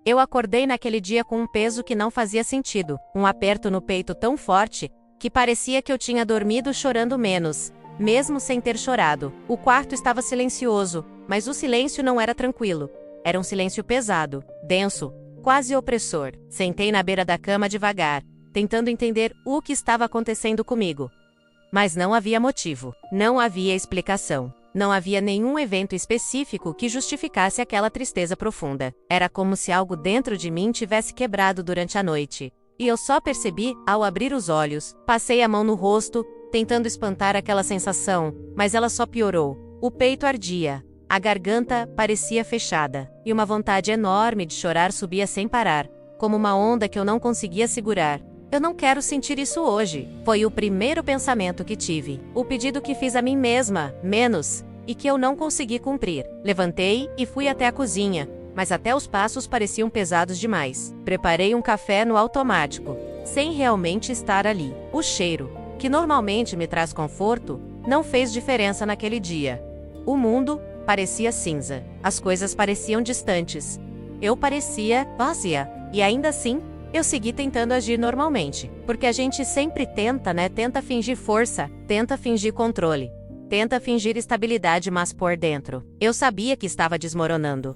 Eu acordei naquele dia com um peso que não fazia sentido, um aperto no peito tão forte que parecia que eu tinha dormido chorando menos, mesmo sem ter chorado. O quarto estava silencioso, mas o silêncio não era tranquilo. Era um silêncio pesado, denso, quase opressor. Sentei na beira da cama devagar, tentando entender o que estava acontecendo comigo. Mas não havia motivo, não havia explicação. Não havia nenhum evento específico que justificasse aquela tristeza profunda. Era como se algo dentro de mim tivesse quebrado durante a noite. E eu só percebi ao abrir os olhos. Passei a mão no rosto, tentando espantar aquela sensação, mas ela só piorou. O peito ardia, a garganta parecia fechada, e uma vontade enorme de chorar subia sem parar, como uma onda que eu não conseguia segurar. Eu não quero sentir isso hoje. Foi o primeiro pensamento que tive. O pedido que fiz a mim mesma, menos, e que eu não consegui cumprir. Levantei e fui até a cozinha, mas até os passos pareciam pesados demais. Preparei um café no automático, sem realmente estar ali. O cheiro, que normalmente me traz conforto, não fez diferença naquele dia. O mundo parecia cinza. As coisas pareciam distantes. Eu parecia vazia. E ainda assim, eu segui tentando agir normalmente, porque a gente sempre tenta, né? Tenta fingir força, tenta fingir controle, tenta fingir estabilidade, mas por dentro, eu sabia que estava desmoronando.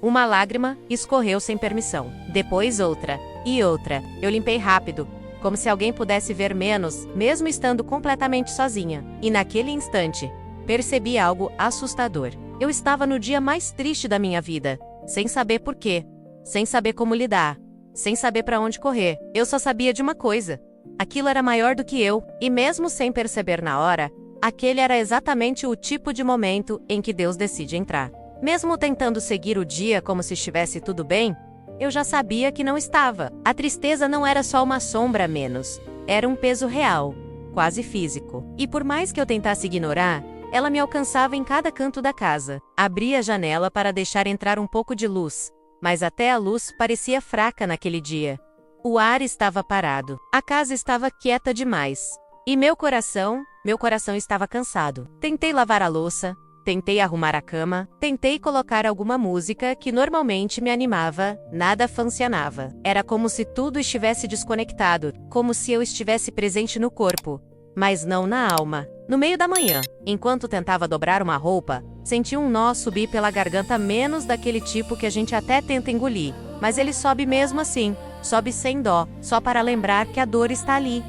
Uma lágrima escorreu sem permissão, depois outra, e outra. Eu limpei rápido, como se alguém pudesse ver menos, mesmo estando completamente sozinha. E naquele instante, percebi algo assustador. Eu estava no dia mais triste da minha vida, sem saber por quê, sem saber como lidar, sem saber para onde correr. Eu só sabia de uma coisa. Aquilo era maior do que eu, e mesmo sem perceber na hora, aquele era exatamente o tipo de momento em que Deus decide entrar. Mesmo tentando seguir o dia como se estivesse tudo bem, eu já sabia que não estava. A tristeza não era só uma sombra a menos, era um peso real, quase físico. E por mais que eu tentasse ignorar, ela me alcançava em cada canto da casa. Abri a janela para deixar entrar um pouco de luz, mas até a luz parecia fraca naquele dia. O ar estava parado. A casa estava quieta demais. E meu coração estava cansado. Tentei lavar a louça, tentei arrumar a cama, tentei colocar alguma música que normalmente me animava, nada funcionava. Era como se tudo estivesse desconectado, como se eu estivesse presente no corpo, mas não na alma. No meio da manhã, enquanto tentava dobrar uma roupa, senti um nó subir pela garganta, menos daquele tipo que a gente até tenta engolir, mas ele sobe mesmo assim, sobe sem dó, só para lembrar que a dor está ali.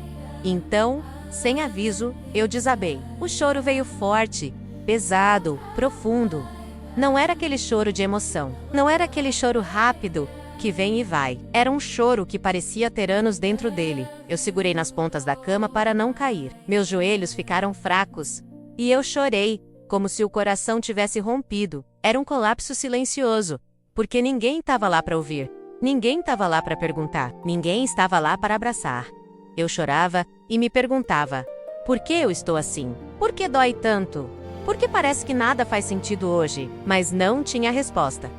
Então, sem aviso, eu desabei. O choro veio forte, pesado, profundo. Não era aquele choro de emoção, não era aquele choro rápido que vem e vai. Era um choro que parecia ter anos dentro dele. Eu segurei nas pontas da cama para não cair. Meus joelhos ficaram fracos. E eu chorei, como se o coração tivesse rompido. Era um colapso silencioso, porque ninguém estava lá para ouvir. Ninguém estava lá para perguntar. Ninguém estava lá para abraçar. Eu chorava e me perguntava: por que eu estou assim? Por que dói tanto? Por que parece que nada faz sentido hoje? Mas não tinha resposta.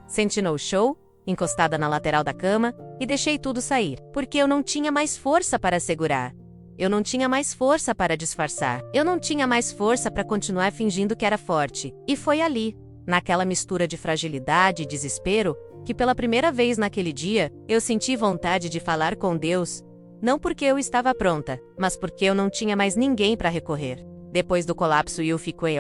Senti no show, encostada na lateral da cama, e deixei tudo sair, porque eu não tinha mais força para segurar. Eu não tinha mais força para disfarçar. Eu não tinha mais força para continuar fingindo que era forte. E foi ali, naquela mistura de fragilidade e desespero, que pela primeira vez naquele dia, eu senti vontade de falar com Deus, não porque eu estava pronta, mas porque eu não tinha mais ninguém para recorrer. Depois do colapso, eu fiquei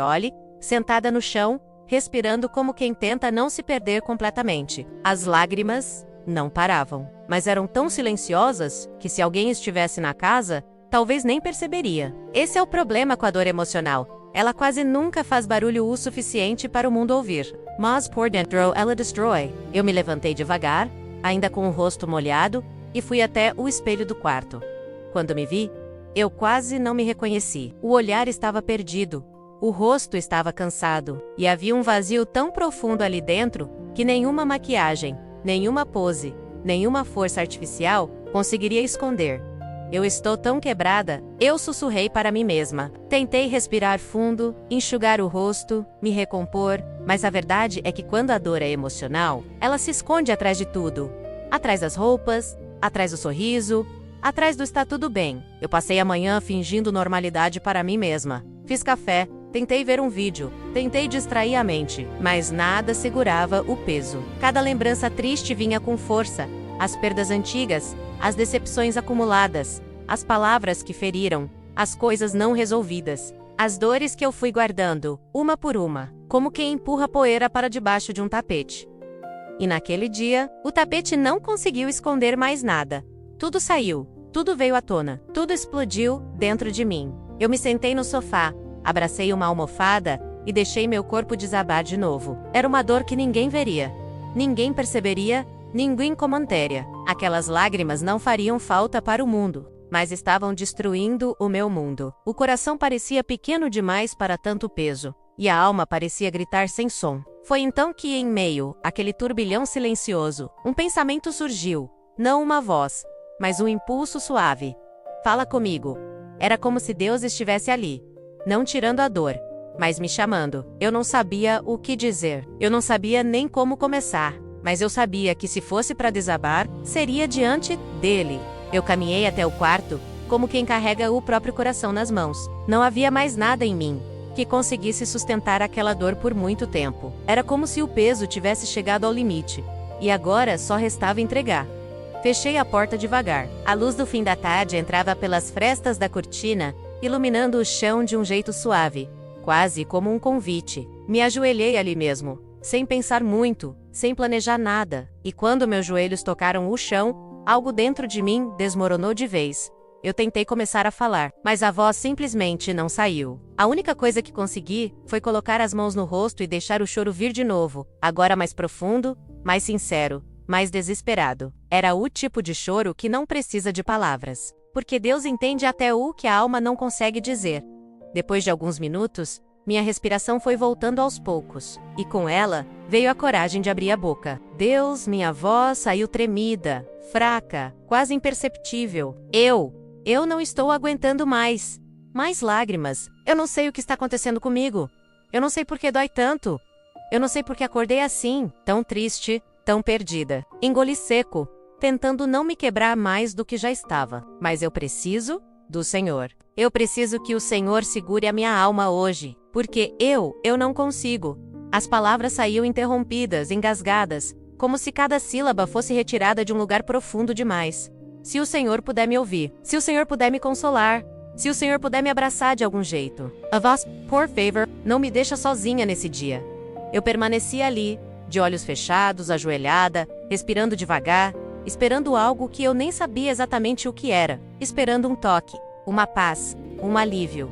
sentada no chão, respirando como quem tenta não se perder completamente. As lágrimas não paravam, mas eram tão silenciosas que se alguém estivesse na casa, talvez nem perceberia. Esse é o problema com a dor emocional. Ela quase nunca faz barulho o suficiente para o mundo ouvir. Mas por dentro ela destrói. Eu me levantei devagar, ainda com o rosto molhado, e fui até o espelho do quarto. Quando me vi, eu quase não me reconheci. O olhar estava perdido. O rosto estava cansado, e havia um vazio tão profundo ali dentro que nenhuma maquiagem, nenhuma pose, nenhuma força artificial conseguiria esconder. Eu estou tão quebrada, eu sussurrei para mim mesma. Tentei respirar fundo, enxugar o rosto, me recompor, mas a verdade é que quando a dor é emocional, ela se esconde atrás de tudo. Atrás das roupas, atrás do sorriso, atrás do está tudo bem. Eu passei a manhã fingindo normalidade para mim mesma. Fiz café, tentei ver um vídeo, tentei distrair a mente, mas nada segurava o peso. Cada lembrança triste vinha com força, as perdas antigas, as decepções acumuladas, as palavras que feriram, as coisas não resolvidas, as dores que eu fui guardando, uma por uma, como quem empurra poeira para debaixo de um tapete. E naquele dia, o tapete não conseguiu esconder mais nada. Tudo saiu, tudo veio à tona, tudo explodiu dentro de mim. Eu me sentei no sofá, abracei uma almofada e deixei meu corpo desabar de novo. Era uma dor que ninguém veria, ninguém perceberia, ninguém comentaria. Aquelas lágrimas não fariam falta para o mundo, mas estavam destruindo o meu mundo. O coração parecia pequeno demais para tanto peso, e a alma parecia gritar sem som. Foi então que, em meio àquele turbilhão silencioso, um pensamento surgiu, não uma voz, mas um impulso suave. Fala comigo. Era como se Deus estivesse ali, não tirando a dor, mas me chamando. Eu não sabia o que dizer, eu não sabia nem como começar, mas eu sabia que se fosse para desabar, seria diante dele. Eu caminhei até o quarto, como quem carrega o próprio coração nas mãos. Não havia mais nada em mim que conseguisse sustentar aquela dor por muito tempo. Era como se o peso tivesse chegado ao limite, e agora só restava entregar. Fechei a porta devagar. A luz do fim da tarde entrava pelas frestas da cortina, iluminando o chão de um jeito suave, quase como um convite. Me ajoelhei ali mesmo, sem pensar muito, sem planejar nada, e quando meus joelhos tocaram o chão, algo dentro de mim desmoronou de vez. Eu tentei começar a falar, mas a voz simplesmente não saiu. A única coisa que consegui foi colocar as mãos no rosto e deixar o choro vir de novo, agora mais profundo, mais sincero, mais desesperado. Era o tipo de choro que não precisa de palavras, porque Deus entende até o que a alma não consegue dizer. Depois de alguns minutos, minha respiração foi voltando aos poucos, e com ela veio a coragem de abrir a boca. Deus, minha voz saiu tremida, fraca, quase imperceptível. Eu não estou aguentando mais. Mais lágrimas. Eu não sei o que está acontecendo comigo. Eu não sei por que dói tanto. Eu não sei por que acordei assim, tão triste, tão perdida. Engoli seco, tentando não me quebrar mais do que já estava. Mas eu preciso do Senhor. Eu preciso que o Senhor segure a minha alma hoje, porque eu não consigo. As palavras saíam interrompidas, engasgadas, como se cada sílaba fosse retirada de um lugar profundo demais. Se o Senhor puder me ouvir, se o Senhor puder me consolar, se o Senhor puder me abraçar de algum jeito. A voz, por favor, não me deixa sozinha nesse dia. Eu permaneci ali, de olhos fechados, ajoelhada, respirando devagar, esperando algo que eu nem sabia exatamente o que era, esperando um toque, uma paz, um alívio.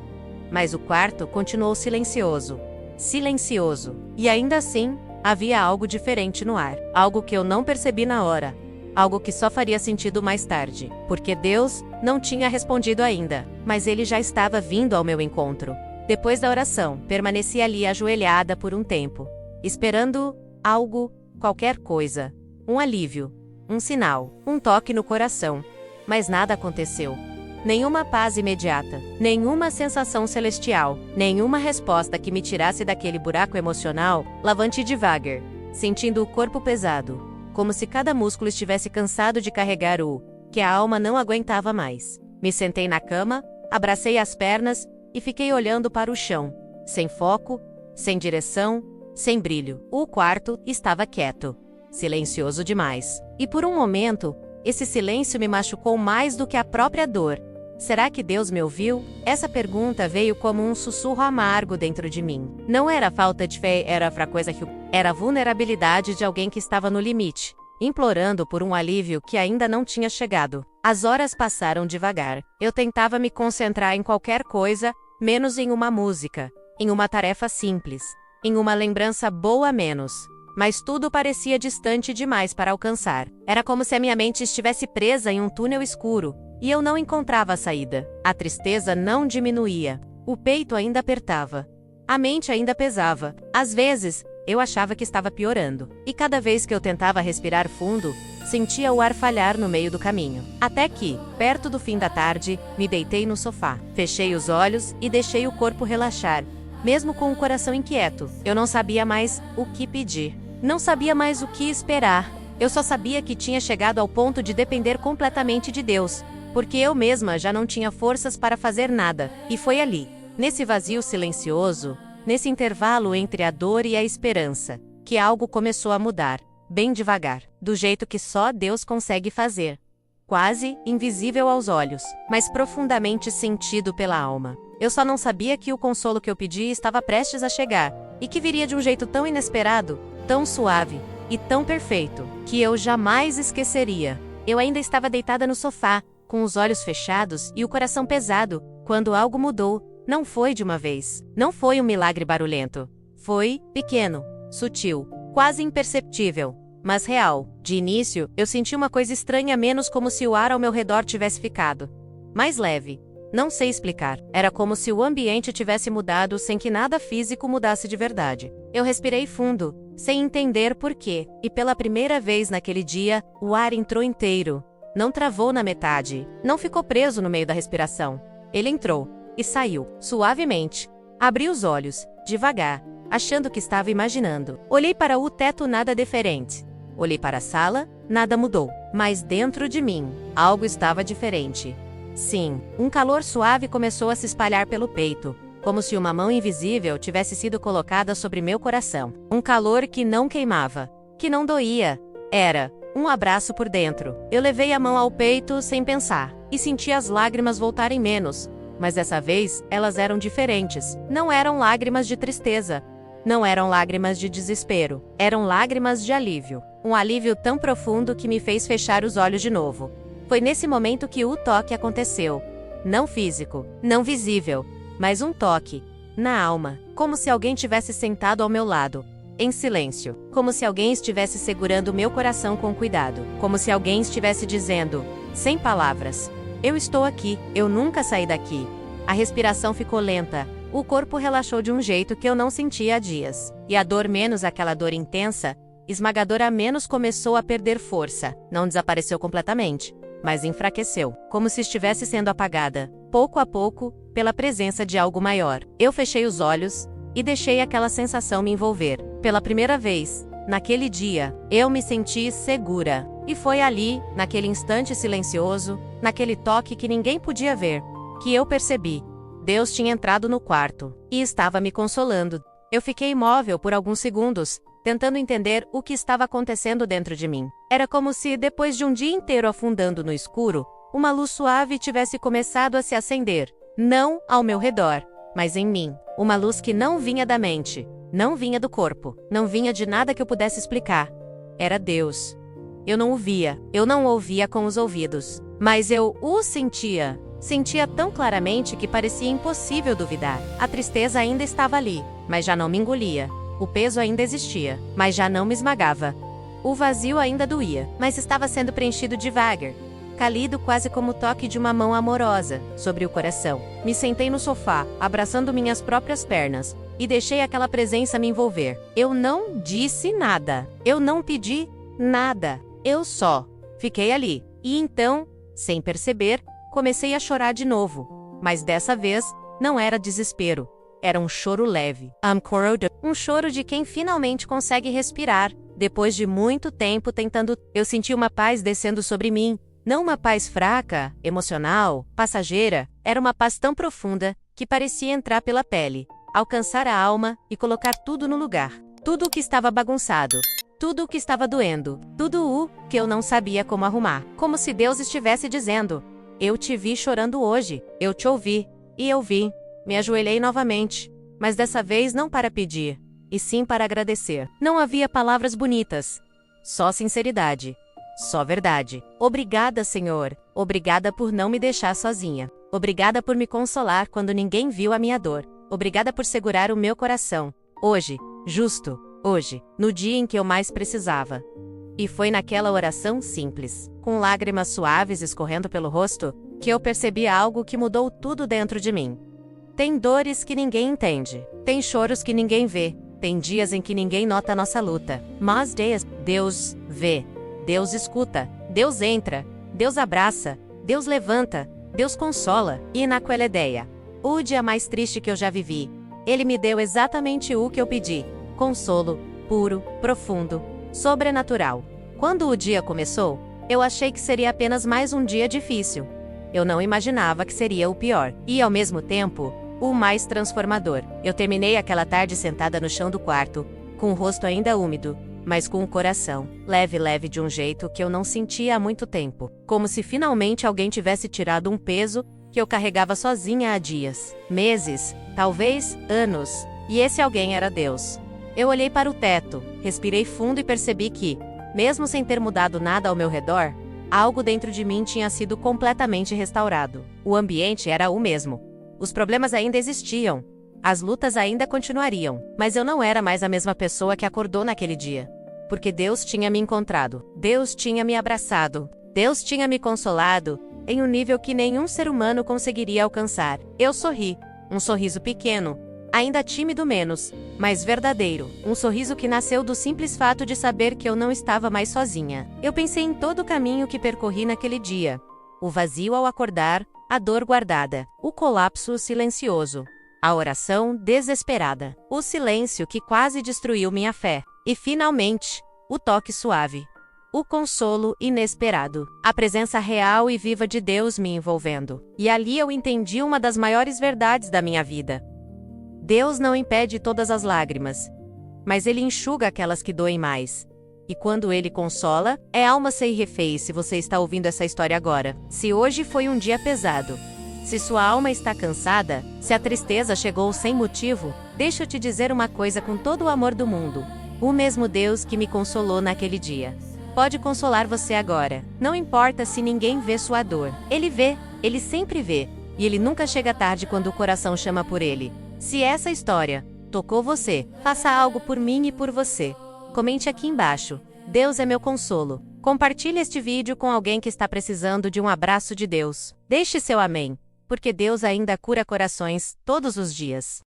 Mas o quarto continuou silencioso. Silencioso. E ainda assim, havia algo diferente no ar. Algo que eu não percebi na hora. Algo que só faria sentido mais tarde. Porque Deus não tinha respondido ainda, mas Ele já estava vindo ao meu encontro. Depois da oração, permaneci ali ajoelhada por um tempo, esperando algo, qualquer coisa. Um alívio, um sinal, um toque no coração. Mas nada aconteceu. Nenhuma paz imediata, nenhuma sensação celestial, nenhuma resposta que me tirasse daquele buraco emocional. Levantei devagar, sentindo o corpo pesado, como se cada músculo estivesse cansado de carregar o que a alma não aguentava mais. Me sentei na cama, abracei as pernas e fiquei olhando para o chão, sem foco, sem direção, sem brilho. O quarto estava quieto, silencioso demais. E por um momento, esse silêncio me machucou mais do que a própria dor. Será que Deus me ouviu? Essa pergunta veio como um sussurro amargo dentro de mim. Não era falta de fé, era a fraqueza que era a vulnerabilidade de alguém que estava no limite, implorando por um alívio que ainda não tinha chegado. As horas passaram devagar. Eu tentava me concentrar em qualquer coisa, menos em uma música, em uma tarefa simples, em uma lembrança boa a menos. Mas tudo parecia distante demais para alcançar. Era como se a minha mente estivesse presa em um túnel escuro, e eu não encontrava a saída. A tristeza não diminuía. O peito ainda apertava. A mente ainda pesava. Às vezes, eu achava que estava piorando. E cada vez que eu tentava respirar fundo, sentia o ar falhar no meio do caminho. Até que, perto do fim da tarde, me deitei no sofá. Fechei os olhos e deixei o corpo relaxar, mesmo com o coração inquieto. Eu não sabia mais o que pedir. Não sabia mais o que esperar. Eu só sabia que tinha chegado ao ponto de depender completamente de Deus, porque eu mesma já não tinha forças para fazer nada. E foi ali, Nesse vazio silencioso, nesse intervalo entre a dor e a esperança, que algo começou a mudar, bem devagar, do jeito que só Deus consegue fazer. Quase invisível aos olhos, mas profundamente sentido pela alma. Eu só não sabia que o consolo que eu pedi estava prestes a chegar, e que viria de um jeito tão inesperado, tão suave e tão perfeito, que eu jamais esqueceria. Eu ainda estava deitada no sofá, com os olhos fechados e o coração pesado, quando algo mudou. Não foi de uma vez. Não foi um milagre barulhento. Foi pequeno, sutil, quase imperceptível, mas real. De início, eu senti uma coisa estranha, menos, como se o ar ao meu redor tivesse ficado mais leve. Não sei explicar. Era como se o ambiente tivesse mudado sem que nada físico mudasse de verdade. Eu respirei fundo, sem entender por quê, e pela primeira vez naquele dia, o ar entrou inteiro. Não travou na metade. Não ficou preso no meio da respiração. Ele entrou e saiu, suavemente. Abri os olhos, devagar, achando que estava imaginando. Olhei para o teto, nada diferente. Olhei para a sala, nada mudou. Mas dentro de mim, algo estava diferente. Sim, um calor suave começou a se espalhar pelo peito, como se uma mão invisível tivesse sido colocada sobre meu coração. Um calor que não queimava, que não doía. Era um abraço por dentro. Eu levei a mão ao peito sem pensar, e senti as lágrimas voltarem menos. Mas dessa vez, elas eram diferentes. Não eram lágrimas de tristeza. Não eram lágrimas de desespero. Eram lágrimas de alívio. Um alívio tão profundo que me fez fechar os olhos de novo. Foi nesse momento que o toque aconteceu. Não físico, não visível, mas um toque, na alma, como se alguém tivesse sentado ao meu lado, em silêncio, como se alguém estivesse segurando meu coração com cuidado, como se alguém estivesse dizendo, sem palavras: eu estou aqui, eu nunca saí daqui. A respiração ficou lenta, o corpo relaxou de um jeito que eu não sentia há dias, e a dor, menos aquela dor intensa, esmagadora, menos, começou a perder força. Não desapareceu completamente, mas enfraqueceu, como se estivesse sendo apagada, pouco a pouco, pela presença de algo maior. Eu fechei os olhos e deixei aquela sensação me envolver. Pela primeira vez, naquele dia, eu me senti segura. E foi ali, naquele instante silencioso, naquele toque que ninguém podia ver, que eu percebi. Deus tinha entrado no quarto e estava me consolando. Eu fiquei imóvel por alguns segundos, tentando entender o que estava acontecendo dentro de mim. Era como se, depois de um dia inteiro afundando no escuro, uma luz suave tivesse começado a se acender, não ao meu redor, mas em mim. Uma luz que não vinha da mente, não vinha do corpo, não vinha de nada que eu pudesse explicar. Era Deus. Eu não o via, eu não o ouvia com os ouvidos, mas eu o sentia. Sentia tão claramente que parecia impossível duvidar. A tristeza ainda estava ali, mas já não me engolia. O peso ainda existia, mas já não me esmagava. O vazio ainda doía, mas estava sendo preenchido devagar, cálido, quase como o toque de uma mão amorosa sobre o coração. Me sentei no sofá, abraçando minhas próprias pernas, e deixei aquela presença me envolver. Eu não disse nada. Eu não pedi nada. Eu só fiquei ali. E então, sem perceber, comecei a chorar de novo. Mas dessa vez, não era desespero. Era um choro leve. Um choro de quem finalmente consegue respirar, depois de muito tempo tentando. Eu senti uma paz descendo sobre mim. Não uma paz fraca, emocional, passageira. Era uma paz tão profunda, que parecia entrar pela pele, alcançar a alma e colocar tudo no lugar. Tudo o que estava bagunçado. Tudo o que estava doendo. Tudo o que eu não sabia como arrumar. Como se Deus estivesse dizendo: eu te vi chorando hoje. Eu te ouvi. E eu vi. Me ajoelhei novamente, mas dessa vez não para pedir, e sim para agradecer. Não havia palavras bonitas, só sinceridade, só verdade. Obrigada, Senhor. Obrigada por não me deixar sozinha. Obrigada por me consolar quando ninguém viu a minha dor. Obrigada por segurar o meu coração. Hoje, justo, hoje, no dia em que eu mais precisava. E foi naquela oração simples, com lágrimas suaves escorrendo pelo rosto, que eu percebi algo que mudou tudo dentro de mim. Tem dores que ninguém entende. Tem choros que ninguém vê. Tem dias em que ninguém nota a nossa luta. Mas Deus vê. Deus escuta. Deus entra. Deus abraça. Deus levanta. Deus consola. E naquela ideia, o dia mais triste que eu já vivi, Ele me deu exatamente o que eu pedi. Consolo, puro, profundo, sobrenatural. Quando o dia começou, eu achei que seria apenas mais um dia difícil. Eu não imaginava que seria o pior. E ao mesmo tempo, o mais transformador. Eu terminei aquela tarde sentada no chão do quarto, com o rosto ainda úmido, mas com o coração leve de um jeito que eu não sentia há muito tempo. Como se finalmente alguém tivesse tirado um peso que eu carregava sozinha há dias, meses, talvez anos. E esse alguém era Deus. Eu olhei para o teto, respirei fundo e percebi que, mesmo sem ter mudado nada ao meu redor, algo dentro de mim tinha sido completamente restaurado. O ambiente era o mesmo. Os problemas ainda existiam. As lutas ainda continuariam, mas eu não era mais a mesma pessoa que acordou naquele dia. Porque Deus tinha me encontrado, Deus tinha me abraçado, Deus tinha me consolado, em um nível que nenhum ser humano conseguiria alcançar. Eu sorri, um sorriso pequeno, ainda tímido menos, mas verdadeiro, um sorriso que nasceu do simples fato de saber que eu não estava mais sozinha. Eu pensei em todo o caminho que percorri naquele dia. O vazio ao acordar, a dor guardada, o colapso silencioso, a oração desesperada, o silêncio que quase destruiu minha fé, e finalmente, o toque suave, o consolo inesperado, a presença real e viva de Deus me envolvendo. E ali eu entendi uma das maiores verdades da minha vida. Deus não impede todas as lágrimas, mas Ele enxuga aquelas que doem mais. E quando Ele consola, é alma sem reféns. Se você está ouvindo essa história agora. Se hoje foi um dia pesado, se sua alma está cansada, se a tristeza chegou sem motivo, deixa eu te dizer uma coisa com todo o amor do mundo. O mesmo Deus que me consolou naquele dia pode consolar você agora. Não importa se ninguém vê sua dor. Ele vê, Ele sempre vê. E Ele nunca chega tarde quando o coração chama por Ele. Se essa história tocou você, faça algo por mim e por você. Comente aqui embaixo. Deus é meu consolo. Compartilhe este vídeo com alguém que está precisando de um abraço de Deus. Deixe seu amém, porque Deus ainda cura corações todos os dias.